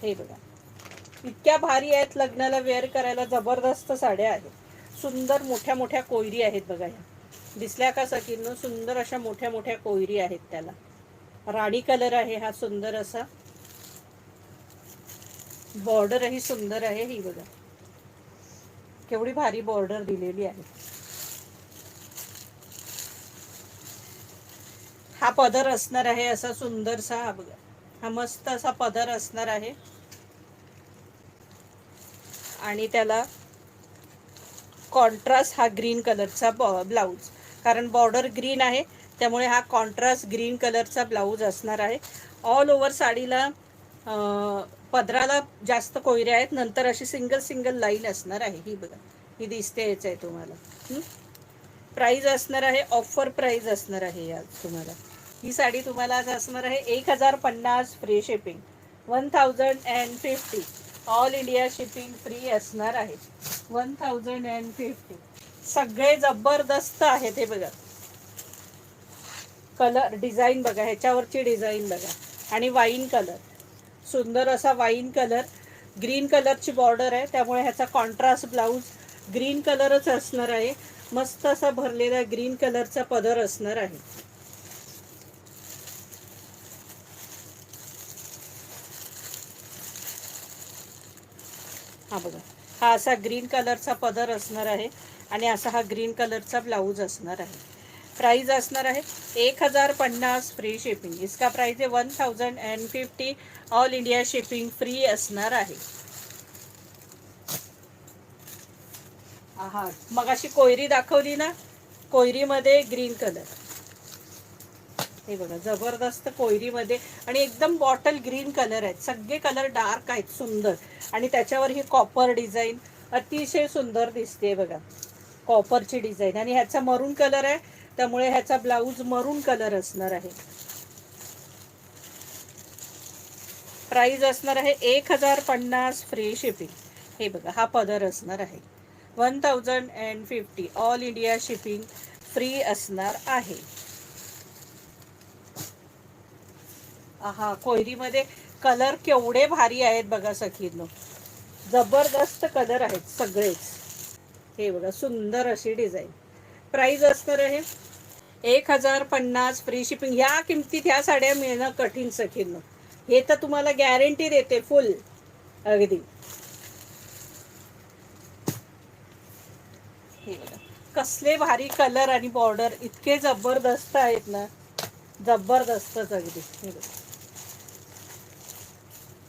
हे बघा, इतक्या भारी आहेत, लग्नाला वेअर करायला जबरदस्त साड्या आहेत. सुंदर मोठ्या मोठ्या कोयरी आहेत बघा. ह्या दिसल्या का सखींनो? सुंदर अशा मोठ्या मोठ्या कोयरी आहेत. त्याला राणी कलर आहे हा सुंदर असा. बॉर्डरही सुंदर आहे. ही बघा केवढी भारी बॉर्डर दिलेली आहे. हा पदर असणार आहे असा सुंदरसा. हा बघा, हा मस्त असा पदर असणार आहे. आणि त्याला कॉन्ट्रास्ट हा ग्रीन कलरचा ब्लाऊज, कारण बॉर्डर ग्रीन आहे त्यामुळे हा कॉन्ट्रास्ट ग्रीन कलरचा ब्लाऊज असणार आहे. ऑल ओव्हर साडीला पदराला जास्त कोयऱ्या आहेत, नंतर अशी सिंगल सिंगल लाईन असणार आहे. ही बघा, ही दिसते याच आहे तुम्हाला. प्राईज असणार आहे, ऑफर प्राईज असणार आहे या तुम्हाला. ही साडी तुम्हाला आज असणार आहे 1050 free shipping, 1050. All India shipping free असणार आहे. 1050. सगळे जबरदस्त आहेत. हे बघा कलर डिझाईन बघा, ह्याच्यावरची डिझाईन बघा. आणि वाईन कलर, सुंदर असा वाईन कलर. ग्रीन कलरची बॉर्डर आहे त्यामुळे ह्याचा कॉन्ट्रास्ट ब्लाऊज ग्रीन कलरच असणार आहे. मस्त असा भरलेला ग्रीन कलरचा पदर असणार आहे. हा बघा, हा असा ग्रीन कलरचा पदर असणार आहे आणि असा हा ग्रीन कलरचा ब्लाऊज असणार आहे. प्राइस असणार आहे 1050 फ्री शिपिंग. इसका प्राइस आहे 1050. ऑल इंडिया शिपिंग फ्री असणार आहे. हा मग अशी कोयरी दाखवली ना, कोयरीमध्ये ग्रीन कलर. हे बघा जबरदस्त कोयरीमध्ये आणि एकदम बॉटल ग्रीन कलर आहेत. सगळे कलर डार्क आहेत, सुंदर. आणि त्याच्यावर ही कॉपर डिझाईन अतिशय सुंदर दिसते बघा, कॉपरची डिझाईन. आणि ह्याचा मरून कलर आहे त्यामुळे ह्याचा ब्लाऊज मरून कलर असणार आहे. प्राइस असणार आहे 1050 फ्री शिपिंग. हे बघा हा पदर असणार आहे 1050. ऑल इंडिया शिपिंग फ्री असणार आहे. हा कोयरीमध्ये कलर केवढे भारी आहेत बघा सखींनो, जबरदस्त कलर आहेत सगळेच. हे बघा सुंदर अशी डिझाईन. प्राइस असणार आहे 1050 फ्री शिपिंग. ह्या किमतीत ह्या साड्या मिळणं कठीण सखींनो, हे तर तुम्हाला गॅरंटी देते फुल अगदी. हे बघा कसले भारी कलर आणि बॉर्डर इतके जबरदस्त आहेत ना, जबरदस्तच अगदी. हे बघा